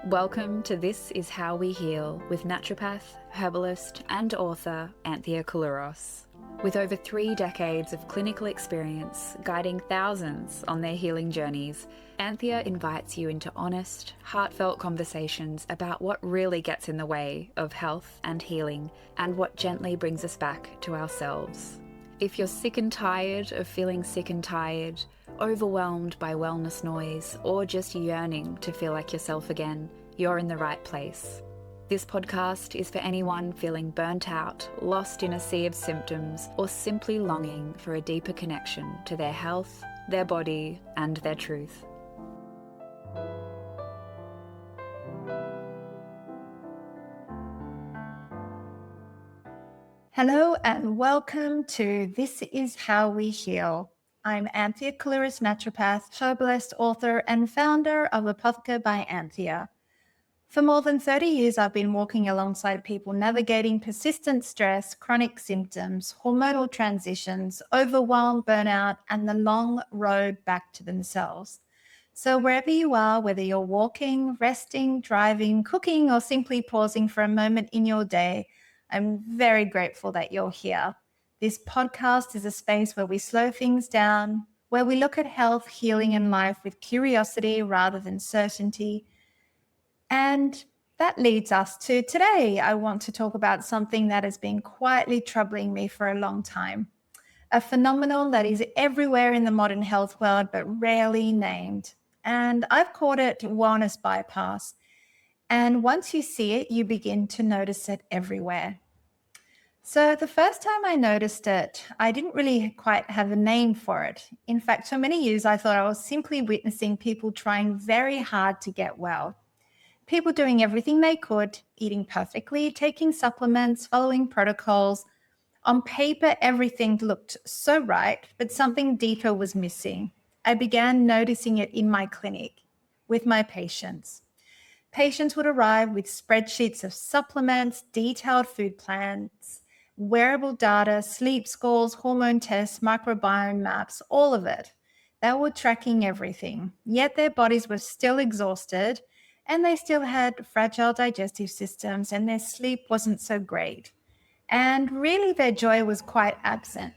Welcome to This Is How We Heal with naturopath, herbalist, and author Anthia Koullouros. With over 3 decades of clinical experience guiding thousands on their healing journeys, Anthia invites you into honest, heartfelt conversations about what really gets in the way of health and healing and what gently brings us back to ourselves. If you're sick and tired of feeling sick and tired, overwhelmed by wellness noise, or just yearning to feel like yourself again, you're in the right place. This podcast is for anyone feeling burnt out, lost in a sea of symptoms, or simply longing for a deeper connection to their health, their body, and their truth. Hello and welcome to This Is How We Heal. I'm Anthia Koullouros, naturopath, herbalist, author, and founder of Apotheca by Anthia. For more than 30 years, I've been walking alongside people navigating persistent stress, chronic symptoms, hormonal transitions, overwhelm, burnout, and the long road back to themselves. So wherever you are, whether you're walking, resting, driving, cooking, or simply pausing for a moment in your day, I'm very grateful that you're here. This podcast is a space where we slow things down, where we look at health, healing, and life with curiosity rather than certainty. And that leads us to today. I want to talk about something that has been quietly troubling me for a long time, a phenomenon that is everywhere in the modern health world but rarely named. And I've called it wellness bypass. And once you see it, you begin to notice it everywhere. So the first time I noticed it, I didn't really quite have a name for it. In fact, for many years, I thought I was simply witnessing people trying very hard to get well. People doing everything they could, eating perfectly, taking supplements, following protocols. On paper, everything looked so right, but something deeper was missing. I began noticing it in my clinic with my patients. Patients would arrive with spreadsheets of supplements, detailed food plans, wearable data, sleep scores, hormone tests, microbiome maps, all of it. They were tracking everything, yet their bodies were still exhausted and they still had fragile digestive systems and their sleep wasn't so great. And really, their joy was quite absent.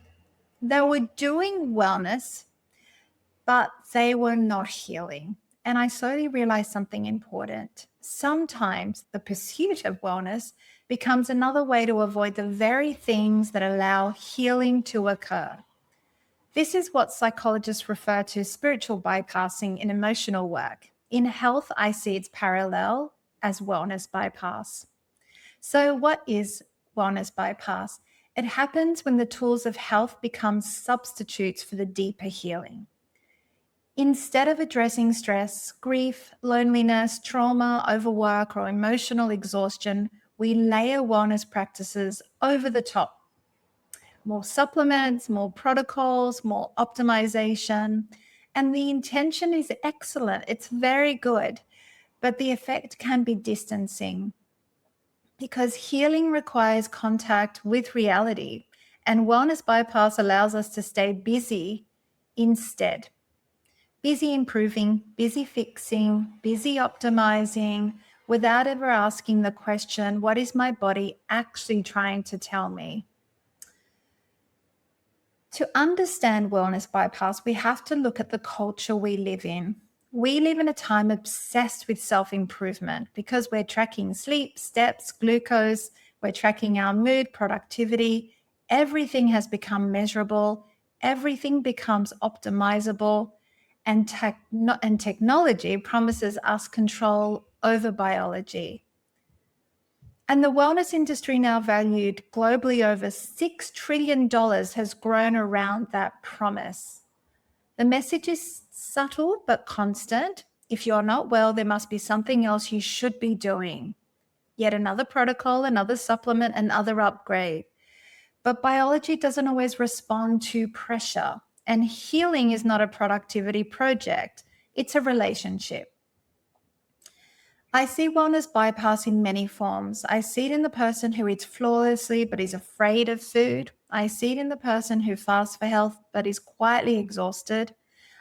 They were doing wellness, but they were not healing. And I slowly realized something important. Sometimes the pursuit of wellness becomes another way to avoid the very things that allow healing to occur. This is what psychologists refer to spiritual bypassing in emotional work. In health, I see its parallel as wellness bypass. So, what is wellness bypass? It happens when the tools of health become substitutes for the deeper healing. Instead of addressing stress, grief, loneliness, trauma, overwork, or emotional exhaustion, we layer wellness practices over the top. More supplements, more protocols, more optimization. And the intention is excellent. It's very good, but the effect can be distancing because healing requires contact with reality, and wellness bypass allows us to stay busy instead. Busy improving, busy fixing, busy optimizing, without ever asking the question, what is my body actually trying to tell me? To understand wellness bypass, we have to look at the culture we live in. We live in a time obsessed with self-improvement because we're tracking sleep, steps, glucose, we're tracking our mood, productivity. Everything has become measurable. Everything becomes optimizable. And technology promises us control over biology. And the wellness industry, now valued globally over $6 trillion, has grown around that promise. The message is subtle but constant. If you're not well, there must be something else you should be doing. Yet another protocol, another supplement, another upgrade. But biology doesn't always respond to pressure. And healing is not a productivity project. It's a relationship. I see wellness bypass in many forms. I see it in the person who eats flawlessly but is afraid of food. I see it in the person who fasts for health but is quietly exhausted.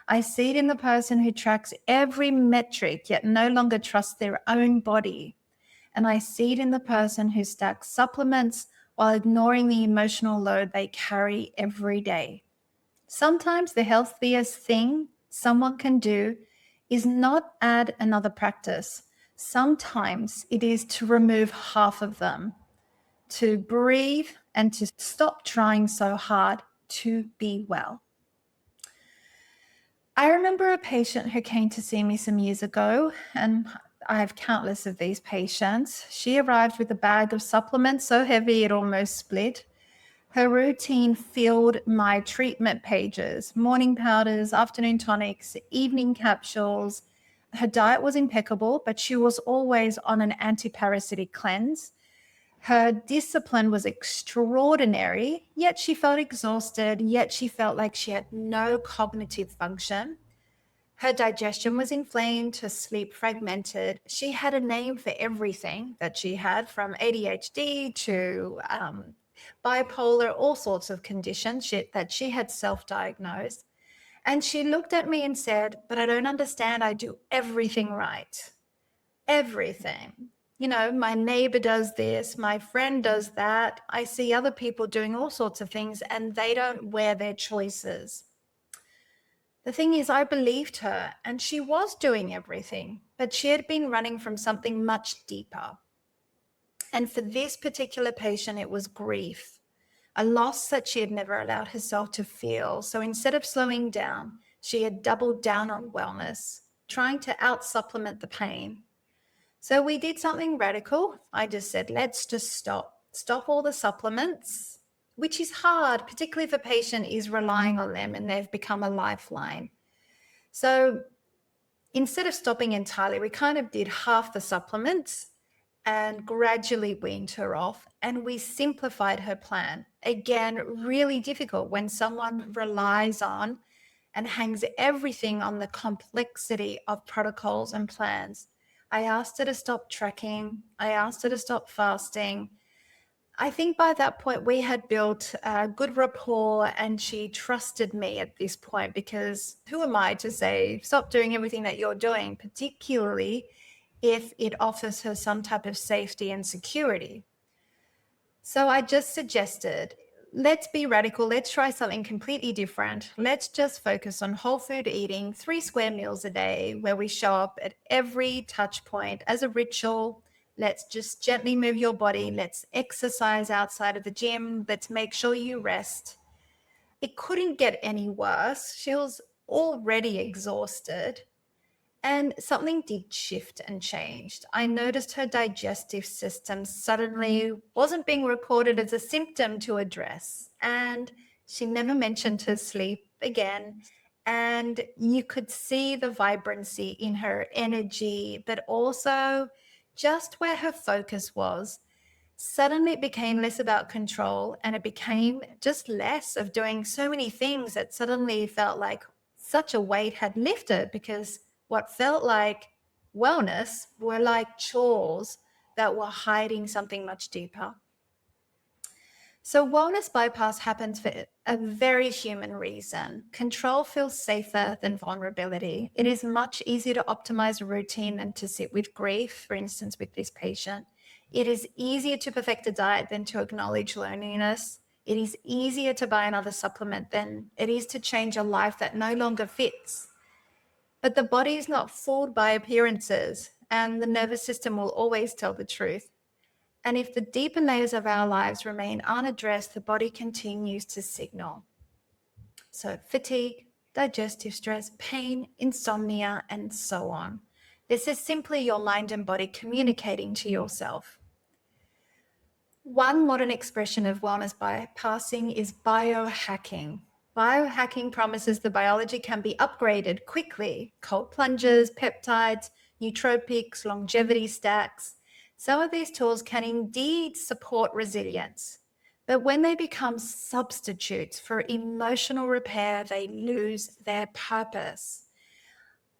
I see it in the person who tracks every metric yet no longer trusts their own body. And I see it in the person who stacks supplements while ignoring the emotional load they carry every day. Sometimes the healthiest thing someone can do is not add another practice. Sometimes it is to remove half of them, to breathe and to stop trying so hard to be well. I remember a patient who came to see me some years ago, and I have countless of these patients. She arrived with a bag of supplements so heavy it almost split. Her routine filled my treatment pages: morning powders, afternoon tonics, evening capsules. Her diet was impeccable, but she was always on an anti-parasitic cleanse. Her discipline was extraordinary, yet she felt exhausted, yet she felt like she had no cognitive function. Her digestion was inflamed, her sleep fragmented. She had a name for everything that she had, from ADHD to bipolar, all sorts of conditions that she had self-diagnosed. And she looked at me and said, "But I don't understand. I do everything right. Everything. You know, my neighbor does this, my friend does that. I see other people doing all sorts of things and they don't wear their choices." The thing is, I believed her, and she was doing everything, but she had been running from something much deeper. And for this particular patient, it was grief, a loss that she had never allowed herself to feel. So instead of slowing down, she had doubled down on wellness, trying to out-supplement the pain. So we did something radical. I just said, let's just stop all the supplements, which is hard, particularly if a patient is relying on them and they've become a lifeline. So instead of stopping entirely, we kind of did half the supplements and gradually weaned her off, and we simplified her plan. Again, really difficult when someone relies on and hangs everything on the complexity of protocols and plans. I asked her to stop tracking. I asked her to stop fasting. I think by that point we had built a good rapport, and she trusted me at this point, because who am I to say, stop doing everything that you're doing, particularly if it offers her some type of safety and security. So I just suggested, let's be radical. Let's try something completely different. Let's just focus on whole food eating, 3 square meals a day, where we show up at every touch point as a ritual. Let's just gently move your body. Let's exercise outside of the gym. Let's make sure you rest. It couldn't get any worse. She was already exhausted. And something did shift and changed. I noticed her digestive system suddenly wasn't being reported as a symptom to address. And she never mentioned her sleep again. And you could see the vibrancy in her energy, but also just where her focus was. Suddenly it became less about control, and it became just less of doing so many things that suddenly felt like such a weight had lifted, because what felt like wellness were like chores that were hiding something much deeper. So wellness bypass happens for a very human reason. Control feels safer than vulnerability. It is much easier to optimize a routine than to sit with grief, for instance, with this patient. It is easier to perfect a diet than to acknowledge loneliness. It is easier to buy another supplement than it is to change a life that no longer fits. But the body is not fooled by appearances, and the nervous system will always tell the truth. And if the deeper layers of our lives remain unaddressed, the body continues to signal. So fatigue, digestive stress, pain, insomnia, and so on. This is simply your mind and body communicating to yourself. One modern expression of wellness bypassing is biohacking. Biohacking promises the biology can be upgraded quickly: cold plunges, peptides, nootropics, longevity stacks. Some of these tools can indeed support resilience, but when they become substitutes for emotional repair, they lose their purpose.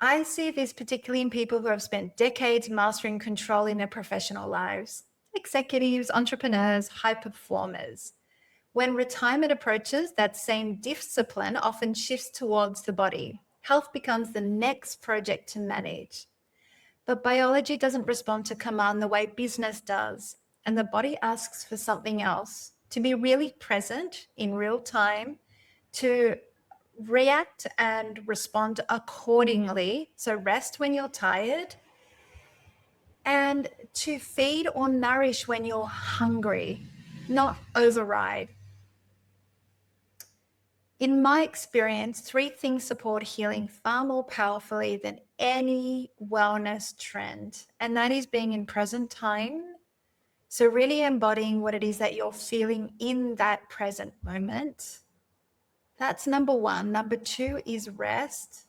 I see this particularly in people who have spent decades mastering control in their professional lives: executives, entrepreneurs, high performers. When retirement approaches, that same discipline often shifts towards the body. Health becomes the next project to manage. But biology doesn't respond to command the way business does, and the body asks for something else, to be really present in real time, to react and respond accordingly. So rest when you're tired, and to feed or nourish when you're hungry, not override. In my experience, 3 things support healing far more powerfully than any wellness trend, and that is being in present time. So really embodying what it is that you're feeling in that present moment. That's number 1. Number 2 is rest.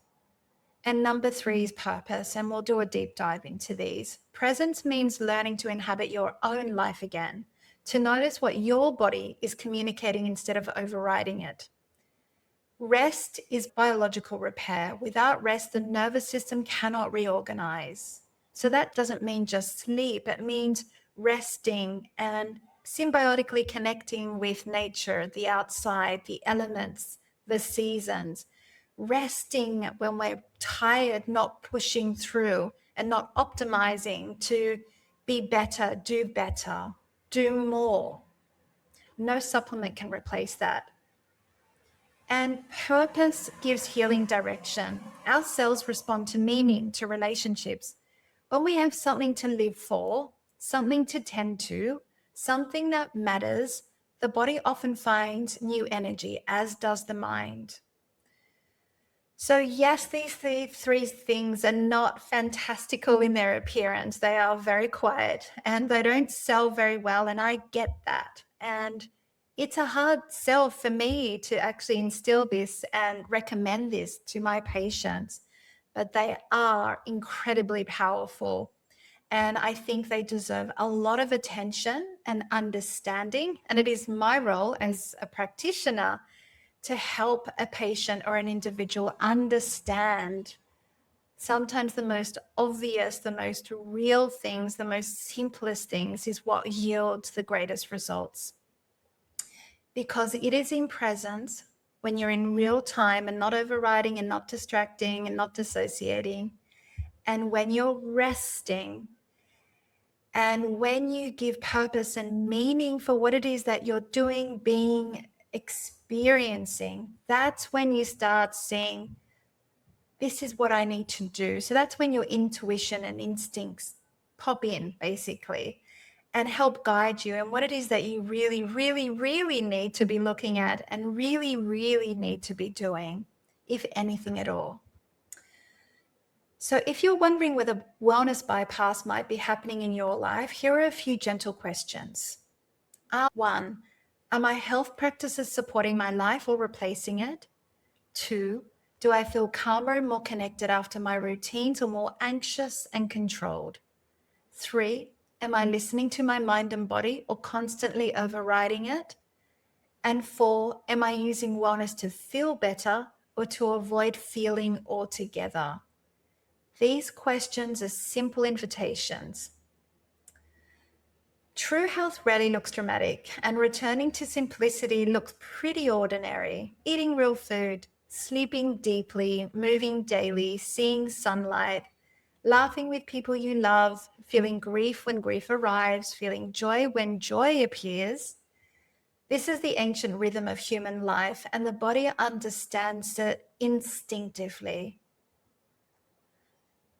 And number 3 is purpose. And we'll do a deep dive into these. Presence means learning to inhabit your own life again, to notice what your body is communicating instead of overriding it. Rest is biological repair. Without rest, the nervous system cannot reorganize. So that doesn't mean just sleep. It means resting and symbiotically connecting with nature, the outside, the elements, the seasons. Resting when we're tired, not pushing through and not optimizing to be better, do more. No supplement can replace that. And purpose gives healing direction. Our cells respond to meaning, to relationships. When we have something to live for, something to tend to, something that matters, the body often finds new energy, as does the mind. So yes, these 3 things are not fantastical in their appearance. They are very quiet and they don't sell very well, and I get that. And it's a hard sell for me to actually instill this and recommend this to my patients, but they are incredibly powerful. And I think they deserve a lot of attention and understanding. And it is my role as a practitioner to help a patient or an individual understand sometimes the most obvious, the most real things, the most simplest things is what yields the greatest results. Because it is in presence, when you're in real time and not overriding and not distracting and not dissociating, and when you're resting, and when you give purpose and meaning for what it is that you're doing, being, experiencing, that's when you start seeing, this is what I need to do. So that's when your intuition and instincts pop in, basically, and help guide you and what it is that you really, really, really need to be looking at and really, really need to be doing, if anything at all. So if you're wondering whether wellness bypass might be happening in your life, here are a few gentle questions. 1, are my health practices supporting my life or replacing it? 2, do I feel calmer and more connected after my routines or more anxious and controlled? 3, am I listening to my mind and body or constantly overriding it? And 4, am I using wellness to feel better or to avoid feeling altogether? These questions are simple invitations. True health rarely looks dramatic, and returning to simplicity looks pretty ordinary. Eating real food, sleeping deeply, moving daily, seeing sunlight, laughing with people you love, feeling grief when grief arrives, feeling joy when joy appears. This is the ancient rhythm of human life, and the body understands it instinctively.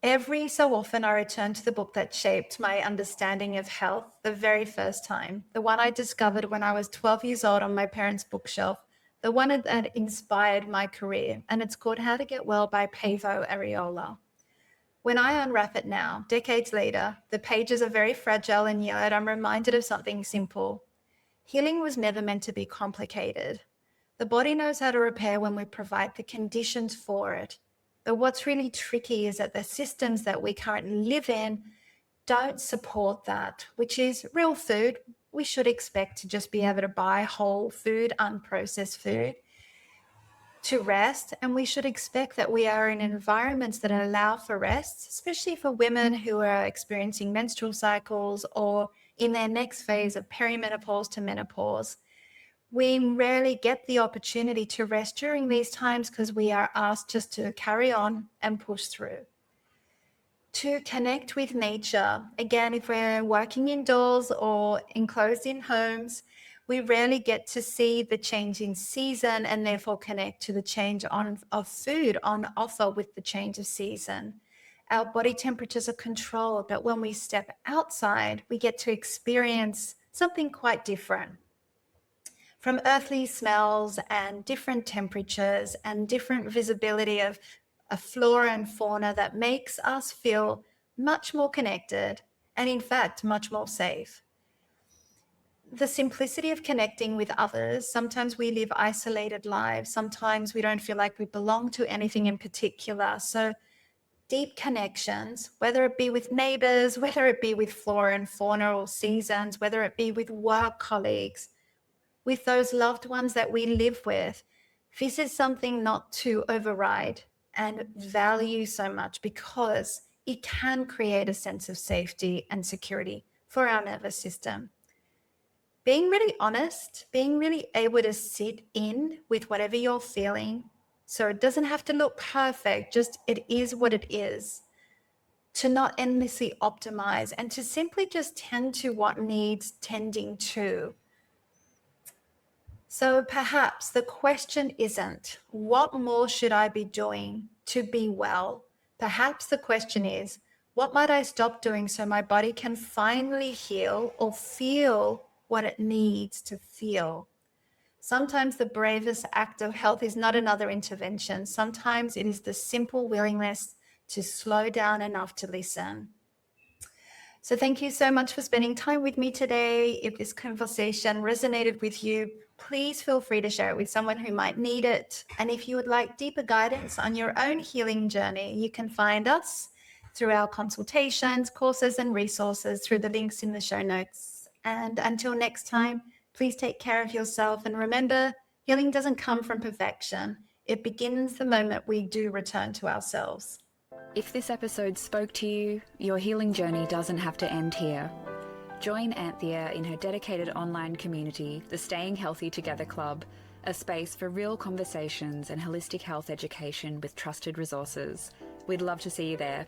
Every so often, I return to the book that shaped my understanding of health the very first time, the one I discovered when I was 12 years old on my parents' bookshelf, the one that inspired my career, and it's called How to Get Well by Paavo Areola. When I unwrap it now, decades later, the pages are very fragile, and yet I'm reminded of something simple. Healing was never meant to be complicated. The body knows how to repair when we provide the conditions for it. But what's really tricky is that the systems that we currently live in don't support that, which is real food. We should expect to just be able to buy whole food, unprocessed food, to rest. And we should expect that we are in environments that allow for rest, especially for women who are experiencing menstrual cycles or in their next phase of perimenopause to menopause. We rarely get the opportunity to rest during these times because we are asked just to carry on and push through. To connect with nature, again, if we're working indoors or enclosed in homes, we rarely get to see the change in season and therefore connect to the change of food on offer with the change of season. Our body temperatures are controlled, but when we step outside, we get to experience something quite different. From earthly smells and different temperatures and different visibility of a flora and fauna that makes us feel much more connected and, in fact, much more safe. The simplicity of connecting with others. Sometimes we live isolated lives. Sometimes we don't feel like we belong to anything in particular. So deep connections, whether it be with neighbors, whether it be with flora and fauna or seasons, whether it be with work colleagues, with those loved ones that we live with, this is something not to override and value so much, because it can create a sense of safety and security for our nervous system. Being really honest, being really able to sit in with whatever you're feeling. So it doesn't have to look perfect, just it is what it is. To not endlessly optimize and to simply just tend to what needs tending to. So perhaps the question isn't, what more should I be doing to be well? Perhaps the question is, what might I stop doing so my body can finally heal or feel what it needs to feel? Sometimes the bravest act of health is not another intervention. Sometimes it is the simple willingness to slow down enough to listen. So thank you so much for spending time with me today. If this conversation resonated with you, please feel free to share it with someone who might need it. And if you would like deeper guidance on your own healing journey, you can find us through our consultations, courses, and resources through the links in the show notes. And until next time, please take care of yourself. And remember, healing doesn't come from perfection. It begins the moment we do return to ourselves. If this episode spoke to you, your healing journey doesn't have to end here. Join Anthia in her dedicated online community, the Staying Healthy Together Club, a space for real conversations and holistic health education with trusted resources. We'd love to see you there.